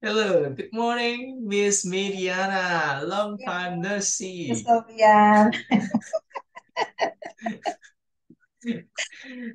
Hello, good morning, Miss Mediana. Long Good time no morning, Mr. see. Sofian.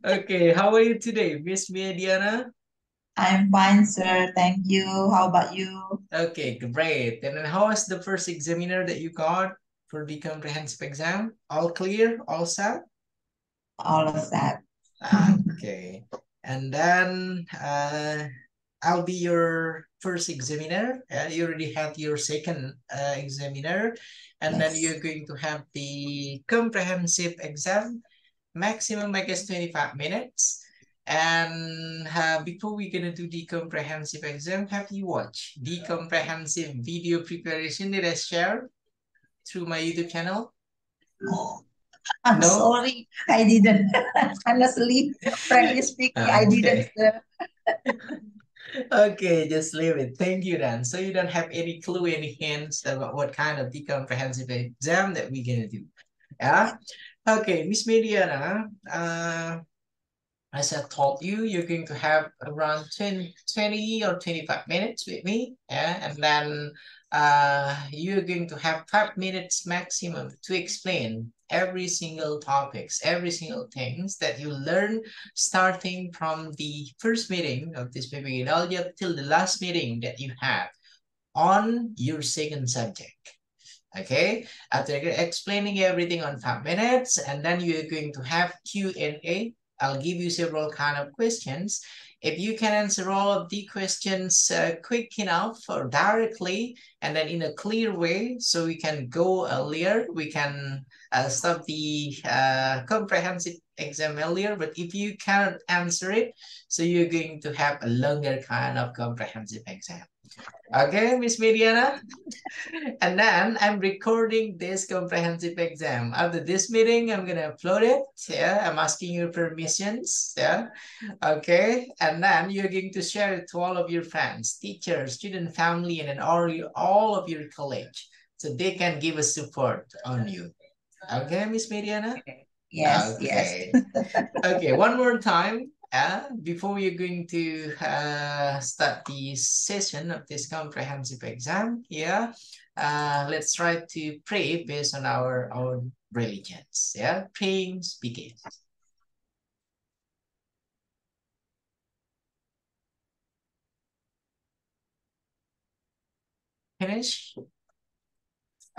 Okay, how are you today, Miss Mediana? I'm fine, sir. Thank you. How about you? Okay, great. And then how was the first examiner that you got for the comprehensive exam? All clear, all set? All of that. Okay. And then I'll be your first examiner. You already have your second examiner. And then Yes. you're going to have the comprehensive exam. Maximum, I guess, 25 minutes. And before we're going to do the comprehensive exam, have you watched the comprehensive video preparation that I shared through my YouTube channel? Oh, I'm No? sorry. I didn't. Honestly, frankly speaking, I didn't, Okay. sir. Okay, just leave it. Thank you then. So you don't have any clue, any hints about what kind of the comprehensive exam that we're gonna do. Yeah? Okay, Miss Mediana, as I told you, you're going to have around 20 or 25 minutes with me. Yeah, and then you're going to have 5 minutes maximum to explain every single topics, every single things that you learn starting from the first meeting of this Ppg Daljab till the last meeting that you have on your second subject. Okay, after explaining everything on 5 minutes, and then you're going to have Q&A. I'll give you several kind of questions. If you can answer all of the questions quick enough or directly, and then in a clear way, so we can go earlier, we can stop the comprehensive exam earlier. But if you cannot answer it, so you're going to have a longer kind of comprehensive exam. Okay, Miss Mediana? And then I'm recording this comprehensive exam. After this meeting, I'm gonna upload it. Yeah, I'm asking your permissions. Yeah, okay. And then you're going to share it to all of your friends, teachers, student, family, and then all of your college, so they can give us support on you. Okay, Miss Mariana. Okay. Yes, yes. Okay. Okay, one more time. Before you're going to start the session of this comprehensive exam, yeah, let's try to pray based on our own religions. Yeah, praying begins. Finish.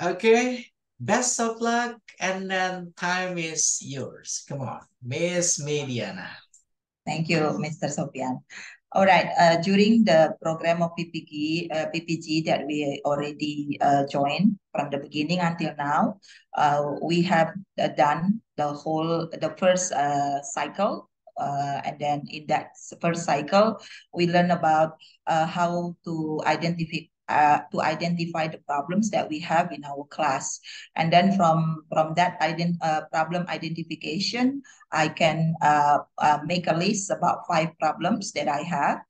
Okay. Best of luck, and then time is yours. Come on, Miss Mediana. Thank you, Mr. Sofian. All right. During the program of PPG that we already joined from the beginning until now, we have done the first cycle. And then in that first cycle, we learn about how to identify the problems that we have in our class. And then from that problem identification, I can make a list about 5 problems that I have,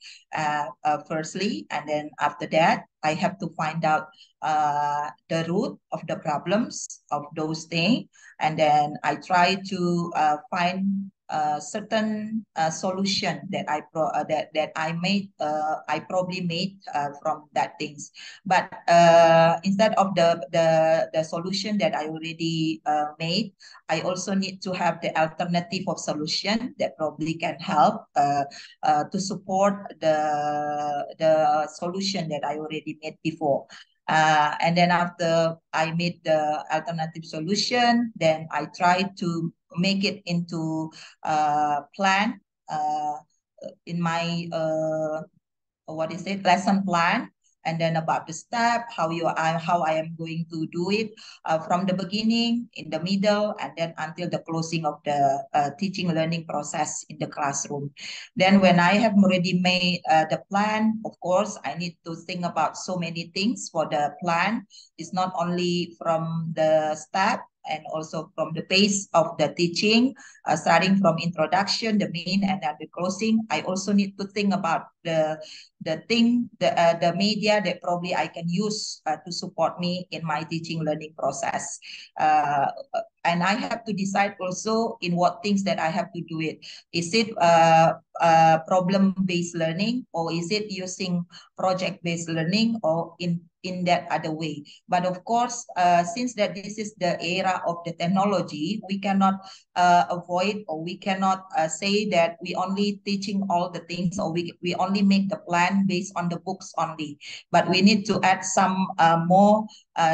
firstly, and then after that, I have to find out the root of the problems of those things, and then I try to find certain solution that I probably made from that things. But instead of the solution that I already made, I also need to have the alternative of solution that probably can help to support the solution that I already made before. And then after I made the alternative solution, then I try to make it into a plan in my what is it, lesson plan, and then about the step, how I am going to do it from the beginning, in the middle, and then until the closing of the teaching learning process in the classroom. Then when I have already made the plan, of course, I need to think about so many things for the plan. It's not only from the step and also from the pace of the teaching, starting from introduction, the main, and then the closing. I also need to think about the media that probably I can use to support me in my teaching learning process. Uh, and I have to decide also in what things that I have to do it. Is it problem-based learning, or is it using project-based learning, or in that other way? But of course, since that this is the era of the technology, we cannot avoid, or we cannot say that we only teaching all the things, or we only make the plan based on the books only. But we need to add some more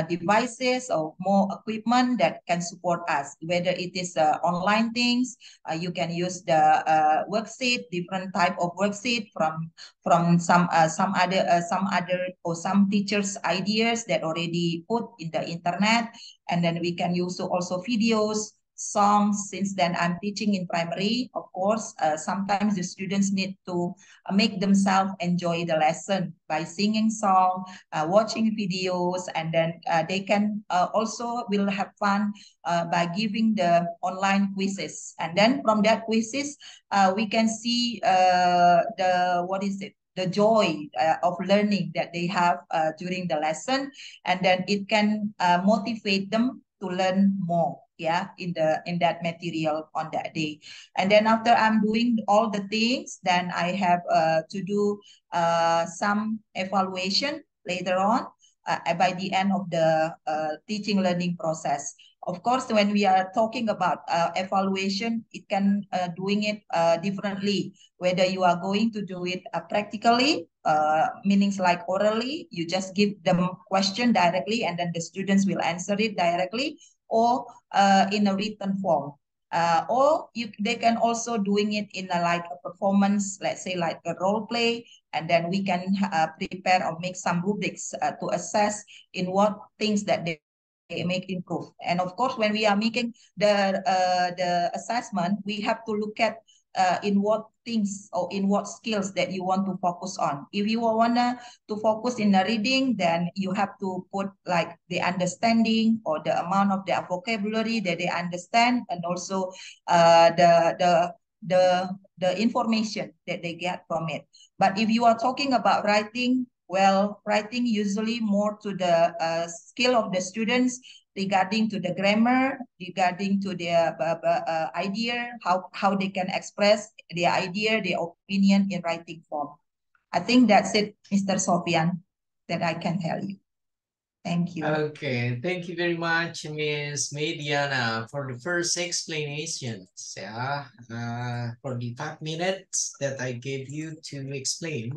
devices or more equipment that can support us, whether it is online things. You can use the worksheet, different type of worksheet from some other or some teachers ideas that already put in the internet. And then we can use also videos, songs. Since then I'm teaching in primary, of course, sometimes the students need to make themselves enjoy the lesson by singing song, watching videos, and then they can also will have fun by giving the online quizzes. And then from that quizzes, we can see the what is it, the joy of learning that they have during the lesson, and then it can motivate them to learn more, yeah, in that material on that day. And then after I'm doing all the things, then I have to do some evaluation later on by the end of the teaching learning process. Of course, when we are talking about evaluation, it can doing it differently. Whether you are going to do it practically, meanings like orally, you just give them question directly, and then the students will answer it directly, or in a written form. They can also doing it in a, like a performance, let's say like a role play, and then we can prepare or make some rubrics to assess in what things that they make improve. And of course, when we are making the assessment, we have to look at in what things or in what skills that you want to focus on. If you wanna to focus in the reading, then you have to put like the understanding or the amount of their vocabulary that they understand, and also the information that they get from it. But if you are talking about writing, well, writing usually more to the skill of the students regarding to the grammar, regarding to their idea, how they can express their idea, their opinion in writing form. I think that's it, Mr. Sofian, that I can tell you. Thank you. Okay, thank you very much, Miss Mediana, for the first explanations. Yeah, for the 5 minutes that I gave you to explain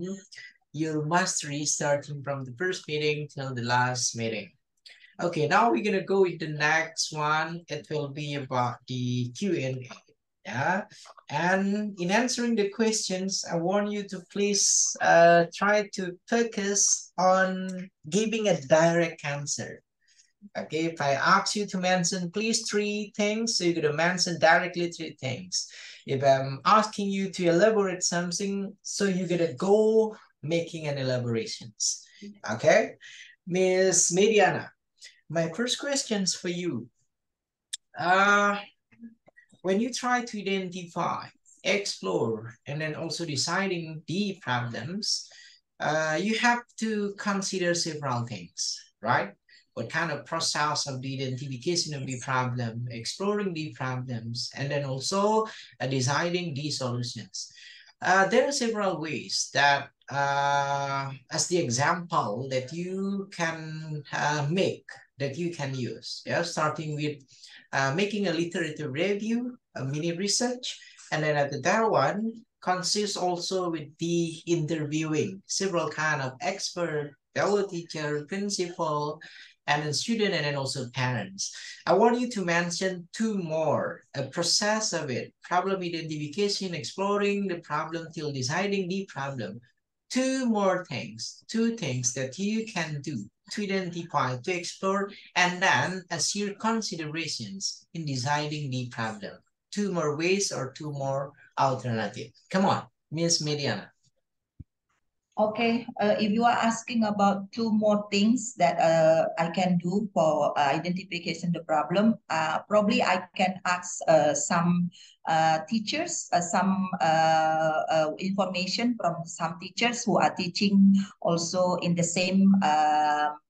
your mastery starting from the first meeting till the last meeting. Okay, now we're gonna go with the next one. It will be about the Q&A. Yeah, and in answering the questions, I want you to please try to focus on giving a direct answer. Okay, if I ask you to mention please 3 things, so you're gonna mention directly 3 things. If I'm asking you to elaborate something, so you're gonna go making an elaborations. Okay, Miss Mediana, my first questions for you. When you try to identify, explore, and then also deciding the problems, you have to consider several things, right? What kind of process of the identification of the problem, exploring the problems, and then also deciding the solutions. There are several ways that, as the example that you can make, that you can use. Yeah, starting with making a literature review, a mini research, and then the third one consists also with the interviewing several kind of expert, fellow teacher, principal, and then student, and then also parents. I want you to mention 2 more, a process of it, problem identification, exploring the problem till deciding the problem. 2 more things, 2 things that you can do to identify, to explore, and then as your considerations in deciding the problem. 2 more ways or 2 more alternatives. Come on, Miss Mediana. Okay, if you are asking about 2 more things that I can do for identification the problem, probably I can ask some teachers, some information from some teachers who are teaching also in the same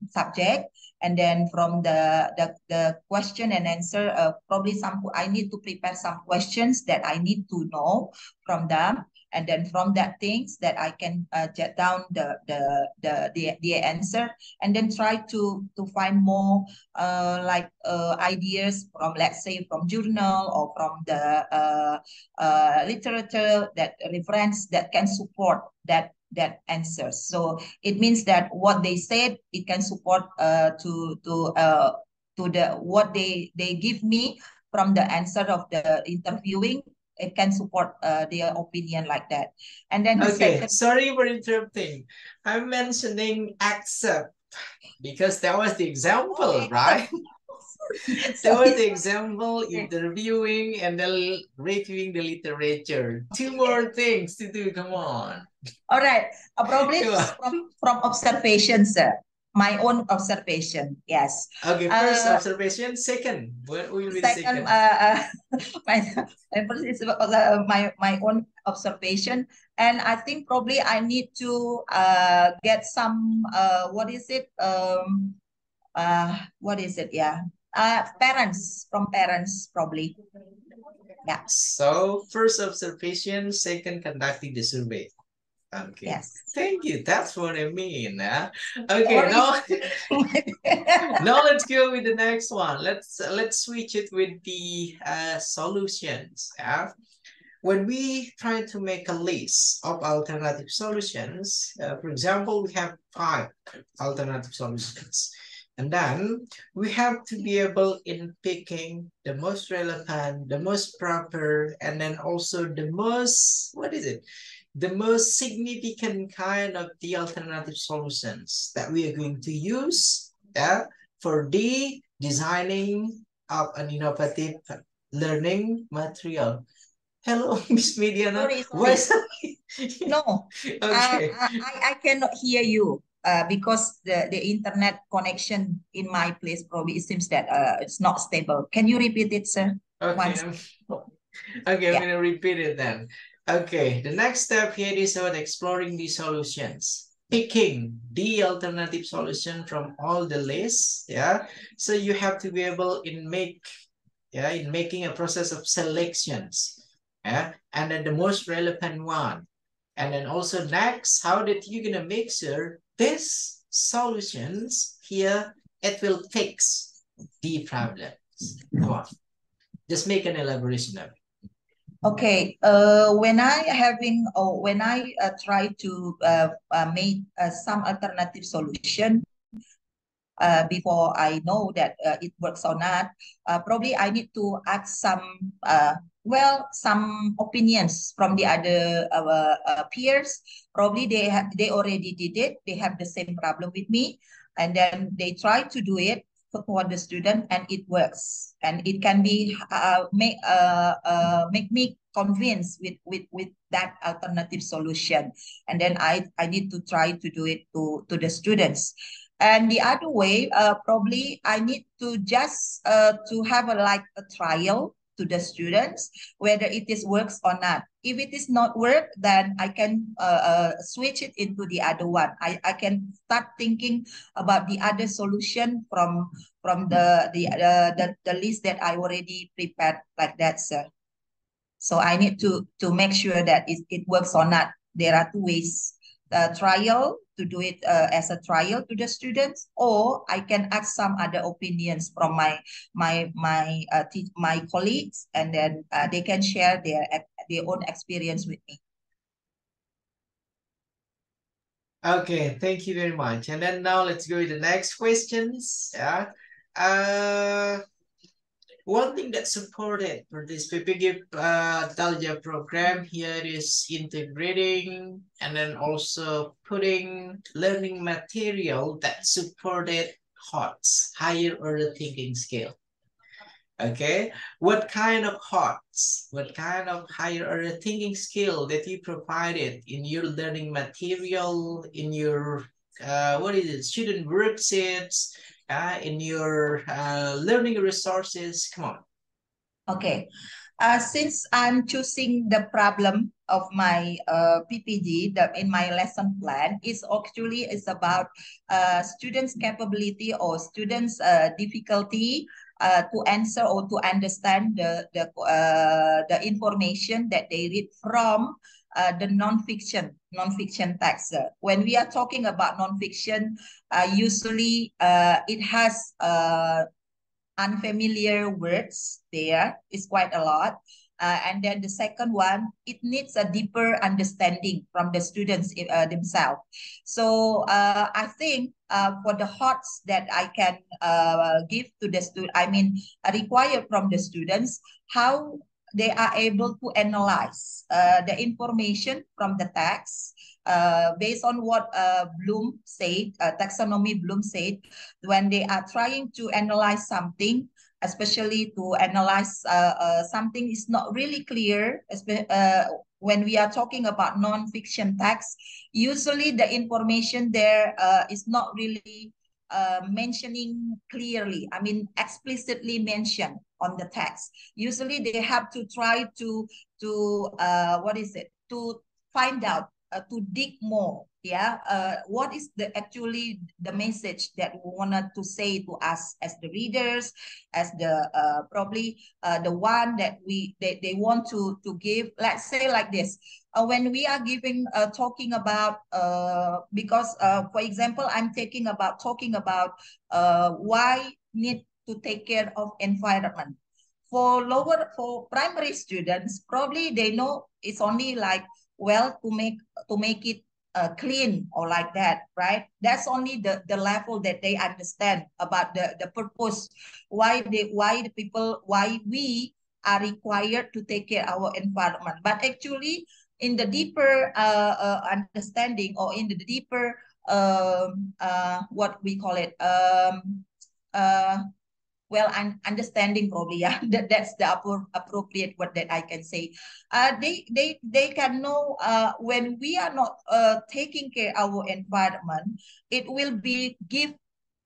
subject. And then from the question and answer, probably I need to prepare some questions that I need to know from them. And then from that things that I can jot down the answer, and then try to find more ideas from, let's say, from journal or from the literature, that reference that can support that answer. So it means that what they said, it can support to the what they give me from the answer of the interviewing. It can support their opinion like that. And then the Okay, second. sorry for interrupting. I'm mentioning accept because that was the example, right? That was the example, interviewing and then reviewing the literature. Two more things to do. Come on. All right. Probably Come on. from observation, sir. My own observation. Yes. Okay, first observation. Second, what will be the Second, second? my first is my own observation, and I think probably I need to get some what is it? Yeah, parents, from parents probably. Yeah. So first observation, second conducting the survey. Okay. Yes. Thank you. That's what I mean. Okay, Sorry. now now let's go with the next one. Let's switch it with the solutions. Yeah. When we try to make a list of alternative solutions, for example, we have 5 alternative solutions. And then we have to be able in picking the most relevant, the most proper, and then also the most, what is it? The most significant kind of the alternative solutions that we are going to use, yeah, for the designing of an innovative learning material. Hello, Miss Mediana. Sorry, Why sorry. suddenly? No, Okay. I cannot hear you because the internet connection in my place probably, it seems that it's not stable. Can you repeat it, sir? Okay. Once. Okay, I'm Yeah. gonna repeat it then. Okay, the next step here is about exploring the solutions. Picking the alternative solution from all the lists. Yeah. So you have to be able in making a process of selections. Yeah. And then the most relevant one. And then also next, how that you're gonna make sure these solutions here, it will fix the problems. Come on, just make an elaboration of it. Okay. When I try to make some alternative solution, before I know that it works or not, probably I need to add some opinions from the other peers. Probably they already did it. They have the same problem with me, and then they try to do it for the student, and it works. And it can be make me convinced with that alternative solution. And then I need to try to do it to the students. And the other way, probably I need to just to have a trial to the students, whether it is works or not. If it is not work, then I can switch it into the other one. I can start thinking about the other solution from the list that I already prepared, like that, sir. So I need to make sure that it works or not. There are 2 ways: trial, to do it as a trial to the students, or I can ask some other opinions from my colleagues, and then they can share their own experience with me. Okay, thank you very much. And then now let's go to the next questions. Yeah. Uh, One thing that's supported for this Ppg Daljab program here is integrating and then also putting learning material that supported HOTS, higher order thinking scale. Okay, what kind of HOTS, what kind of higher order thinking skill that you provided in your learning material, in your what is it, student worksheets, in your learning resources? Come on. Okay. Since I'm choosing the problem of my PPG in my lesson plan, is about students' capability or students' difficulty to answer or to understand the information that they read from the non-fiction text. When we are talking about non-fiction, usually it has unfamiliar words. There is quite a lot. And then the second one, it needs a deeper understanding from the students themselves. So I think for the HOTS that I can give to the student, require from the students, how they are able to analyze the information from the text based on what Bloom said, taxonomy Bloom said, when they are trying to analyze something, especially to analyze something is not really clear, when we are talking about non-fiction text, usually the information there is not really mentioning clearly, explicitly mentioned on the text. Usually they have to try to find out, to dig more. Yeah, what is actually the message that we wanted to say to us as the readers, as the probably the one that they want to give. Let's say like this. When we are talking about, because for example, I'm talking about why need to take care of environment. For primary students, probably they know it's only like, well, to make it clean or like that, right? That's only the level that they understand about the purpose, why we are required to take care of our environment. But actually, in the deeper understanding, or in the deeper what we call it, uh, well, I'm understanding, probably, yeah. That's the appropriate word that I can say. They can know, when we are not taking care of our environment, it will be give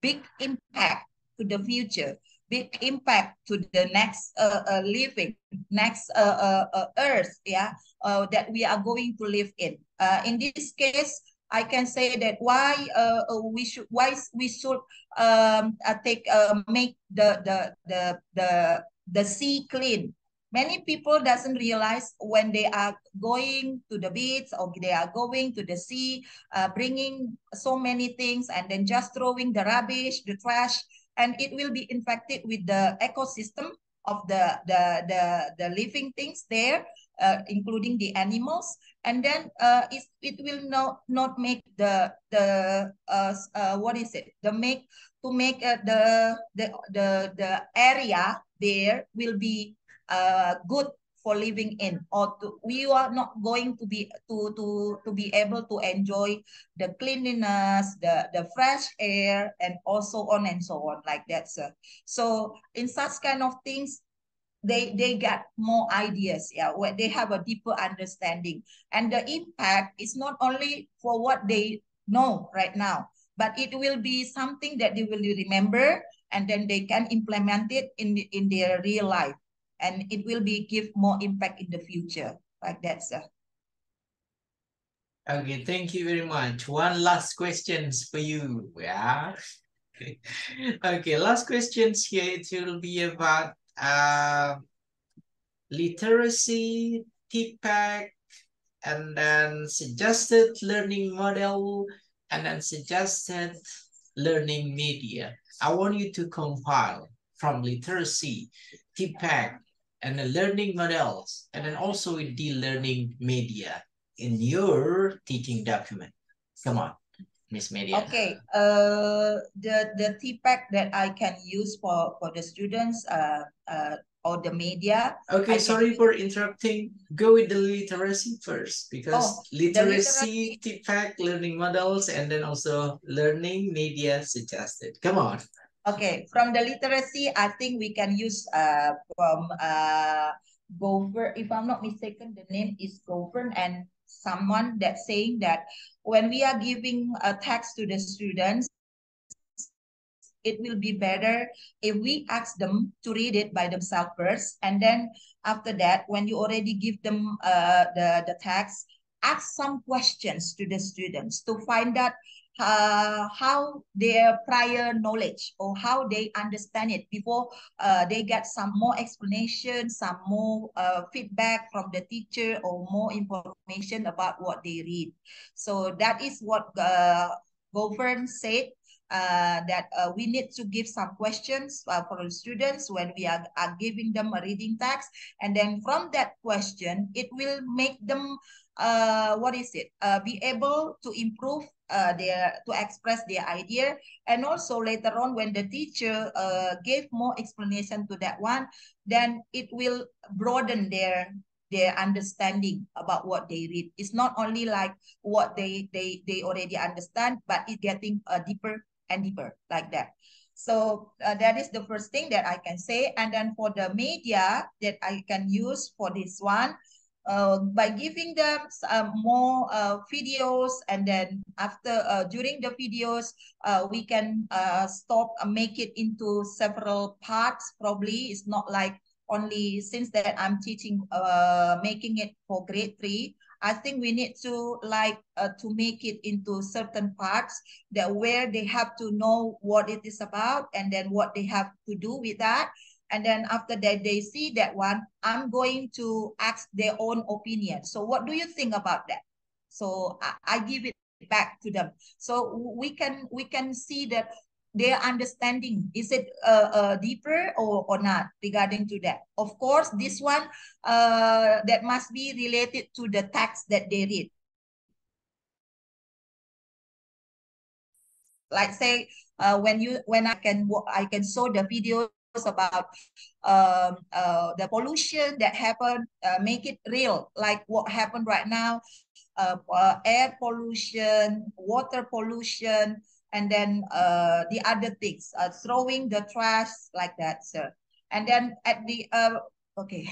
big impact to the future, big impact to the next living, next earth, yeah, that we are going to live in. In this case, I can say that why we should make the sea clean. Many people doesn't realize when they are going to the beach or they are going to the sea, bringing so many things and then just throwing the rubbish, the trash, and it will be infected with the ecosystem of the living things there, including the animals. And then it will not make what is it, the make to make the area there will be good for living in, or we are not going to be able to enjoy the cleanliness, the fresh air, and also on and so on, like that, sir. So in such kind of things, they get more ideas, yeah, where they have a deeper understanding. And the impact is not only for what they know right now, but it will be something that they will remember, and then they can implement it in their real life, and it will be give more impact in the future, like that, sir. Okay, thank you very much. One last questions for you. Yeah. Okay, last questions here. It will be about literacy, TPAC, and then suggested learning model, and then suggested learning media. I want you to compile from literacy, TPAC, and the learning models, and then also the learning media in your teaching document. Come on, Miss Mediana. Okay, the TPAC that I can use for the students, or the media. Okay, sorry for interrupting. Go with the literacy first, because literacy, TPAC, learning models, and then also learning media suggested. Come on. Okay, from the literacy, I think we can use from Govern. If I'm not mistaken, the name is Govern, and someone that's saying that when we are giving a text to the students, it will be better if we ask them to read it by themselves first. And then after that, when you already give them the text, ask some questions to the students to find out how their prior knowledge or how they understand it before they get some more explanation, some more feedback from the teacher or more information about what they read. So that is what Govern said, that we need to give some questions for the students when we are giving them a reading task. And then from that question, it will make them, be able to improve to express their idea. And also later on, when the teacher gave more explanation to that one, then it will broaden their understanding about what they read. It's not only like what they already understand, but it getting deeper and deeper like that. So that is the first thing that I can say. And then for the media that I can use for this one, by giving them more videos, and then after during the videos, we can stop make it into several parts. Probably it's not like only, since that I'm teaching making it for grade 3. I think we need to to make it into certain parts that where they have to know what it is about, and then what they have to do with that. And then after that, they see that one, I'm going to ask their own opinion. So what do you think about that? So I give it back to them. So we can see that their understanding, is it deeper or not regarding to that. Of course, this one that must be related to the text that they read. Like say when I can show the videos about the pollution that happened, make it real, like what happened right now, air pollution, water pollution, and then the other things, throwing the trash like that, sir. And then at the okay.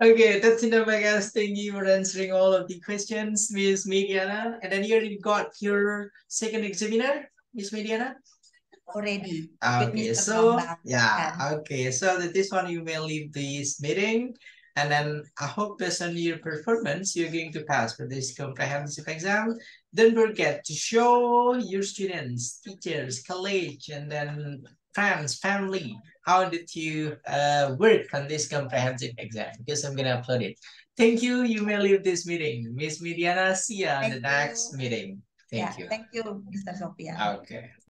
Okay, that's enough, I guess. Thank you for answering all of the questions, Miss Mediana. And then you already got your second examiner, Miss Mediana? Already with Okay, Mr. so Bambang. yeah, okay, so that this one you may leave this meeting, and then I hope based on your performance, you're going to pass for this comprehensive exam. Don't forget to show your students, teachers, college, and then friends, family, how did you work on this comprehensive exam? Because I'm gonna upload it. Thank you. You may leave this meeting, Miss Mediana. See you on the Thank next you. meeting. Yeah, Thank you. thank you, Mr. Sophia. Okay.